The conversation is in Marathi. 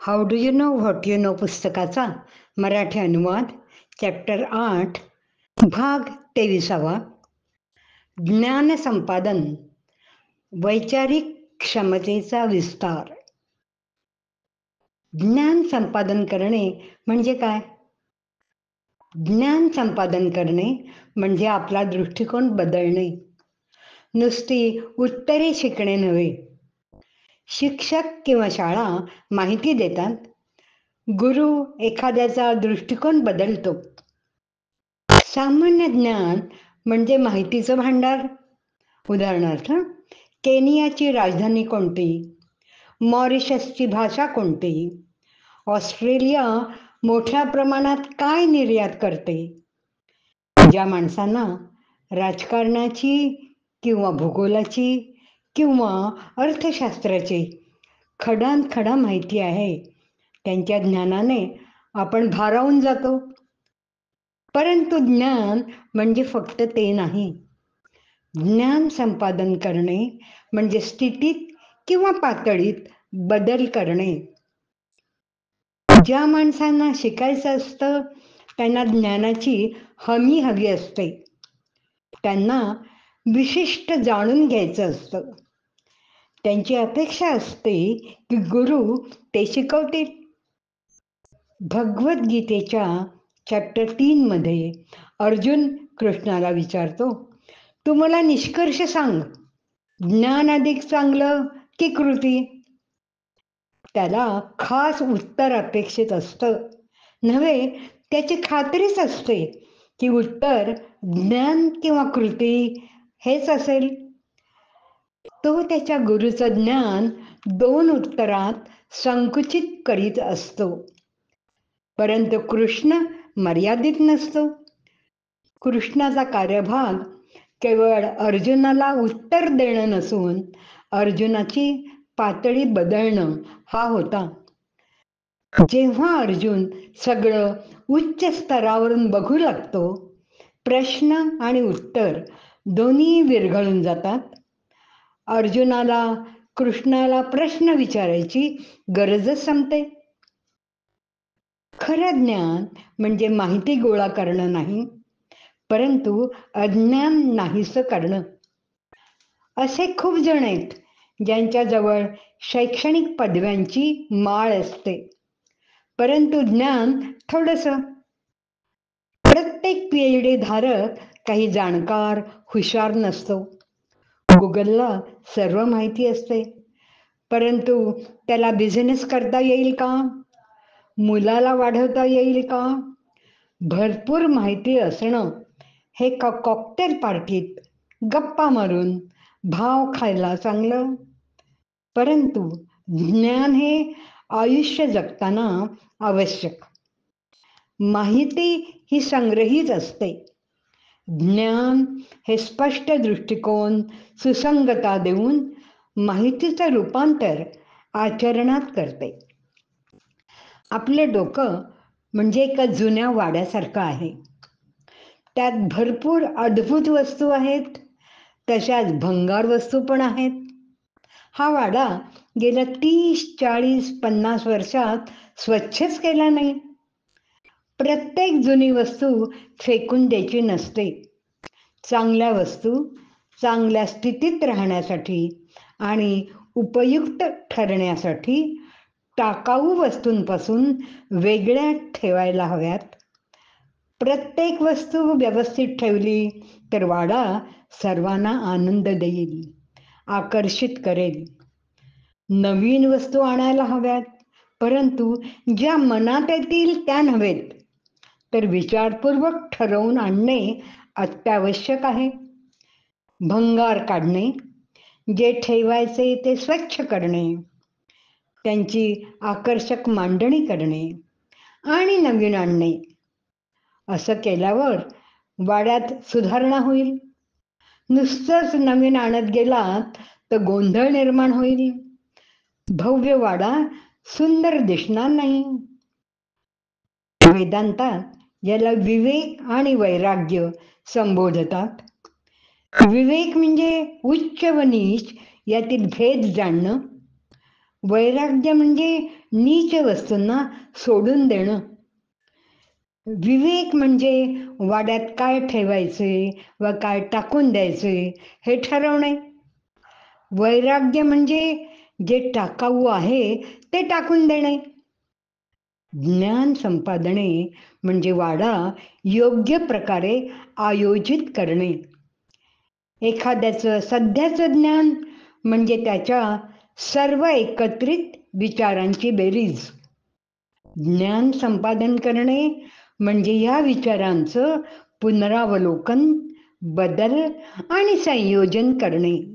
How do you know what you know पुस्तकाचा मराठी अनुवाद चॅप्टर 8 भाग 23. ज्ञान संपादन, वैचारिक क्षमतेचा विस्तार. ज्ञान संपादन करणे म्हणजे काय? ज्ञान संपादन करणे म्हणजे आपला दृष्टिकोन बदलणे. नुसती उत्तरे शिकणे नव्हे. शिक्षक किंवा शाळा माहिती देतात, गुरु एखाद्याचा दृष्टिकोन बदलतो. सामान्य ज्ञान म्हणजे माहितीचं भांडार. उदाहरणार्थ, केनियाची राजधानी कोणती, मॉरिशसची भाषा कोणती, ऑस्ट्रेलिया मोठ्या प्रमाणात काय निर्यात करते. ज्या माणसांना राजकारणाची किंवा भूगोलाची किंवा अर्थशास्त्राची खडानखडा माहिती आहे, त्यांच्या ज्ञानाने आपण भारावून जातो. परंतु ज्ञान म्हणजे फक्त ते नाही. ज्ञान संपादन करणे म्हणजे स्थितीत किंवा पातळीत बदल करणे. ज्या माणसांना शिकायचं असतं त्यांना ज्ञानाची हमी हवी असते. त्यांना विशिष्ट जाणून घ्यायचं असतं. त्यांची अपेक्षा असते की गुरु ते शिकवतील. भगवद्गीतेच्या चॅप्टर 3 मध्ये अर्जुन कृष्णाला विचारतो, तू मला निष्कर्ष सांग, ज्ञान अधिक चांगलं की कृती? त्याला खास उत्तर अपेक्षित असतं. नव्हे, त्याची खात्रीच असते की उत्तर ज्ञान किंवा कृती हेच असेल. तो त्याच्या गुरुचं ज्ञान 2 उत्तरात संकुचित करीत असतो. परंतु कृष्ण मर्यादित नसतो. कृष्णाचा कार्यभाग केवळ अर्जुनाला उत्तर देणं नसून अर्जुनाची पातळी बदलणं हा होता. जेव्हा अर्जुन सगळं उच्च स्तरावरून बघू लागतो, प्रश्न आणि उत्तर दोन्ही विरघळून जातात. अर्जुनाला कृष्णाला प्रश्न विचारायची गरजच संपते. खरं ज्ञान म्हणजे माहिती गोळा करणं नाही, परंतु अज्ञान नाहीसं करणं. असे खूप जण आहेत ज्यांच्याजवळ शैक्षणिक पदव्यांची माळ असते, परंतु ज्ञान थोडंसं. प्रत्येक PhD धारक काही जाणकार हुशार नसतो. गुगलला सर्व माहिती असते, परंतु त्याला बिझनेस करता येईल का? मुलाला वाढवता येईल का? भरपूर माहिती असणं हे कॉकटेल पार्टीत गप्पा मारून भाव खायला चांगलं, परंतु ज्ञान हे आयुष्य जगताना आवश्यक. माहिती ही संग्रहित असते. ज्ञान हे स्पष्ट दृष्टिकोन, सुसंगता देऊन माहितीचं रूपांतर आचरणात करते. आपले डोकं म्हणजे एका जुन्या वाड्यासारखं आहे. त्यात भरपूर अद्भुत वस्तू आहेत, तशाच भंगार वस्तू पण आहेत. हा वाडा गेल्या 30, 40, 50 वर्षात स्वच्छच केला नाही. प्रत्येक जुनी वस्तू फेकून द्यायची नसते. चांगल्या वस्तू चांगल्या स्थितीत राहण्यासाठी आणि उपयुक्त ठरण्यासाठी टाकाऊ वस्तूंपासून वेगळ्या ठेवायला हव्यात. प्रत्येक वस्तू व्यवस्थित ठेवली तर वाडा सर्वांना आनंद देईल, आकर्षित करेल. नवीन वस्तू आणायला हव्यात, परंतु ज्या मनात येतील त्या नव्हेत, तर विचारपूर्वक ठरवून आणणे अत्यावश्यक आहे. भंगार काढणे, जे ठेवायचे ते स्वच्छ करणे, त्यांची आकर्षक मांडणी करणे आणि नवीन आणणे. असं केल्यावर वाड्यात सुधारणा होईल. नुसतंच नवीन आणत गेलात तर गोंधळ निर्माण होईल. भव्य वाडा सुंदर दिसणार नाही. वेदांतात याला विवेक आणि वैराग्य संबोधतात. विवेक म्हणजे उच्च व नीच यातील भेद जाणणं. वैराग्य म्हणजे नीच वस्तूंना सोडून देणं. विवेक म्हणजे वाड्यात काय ठेवायचे व काय टाकून द्यायचे हे ठरवणे. वैराग्य म्हणजे जे टाकाऊ आहे ते टाकून देणे. ज्ञान संपादने म्हणजे वाडा योग्य प्रकारे आयोजित करणे. एखाद्याचं सध्याचं ज्ञान म्हणजे त्याच्या सर्व एकत्रित विचारांची बेरीज. ज्ञान संपादन करणे म्हणजे या विचारांचं पुनरावलोकन, बदल आणि संयोजन करणे.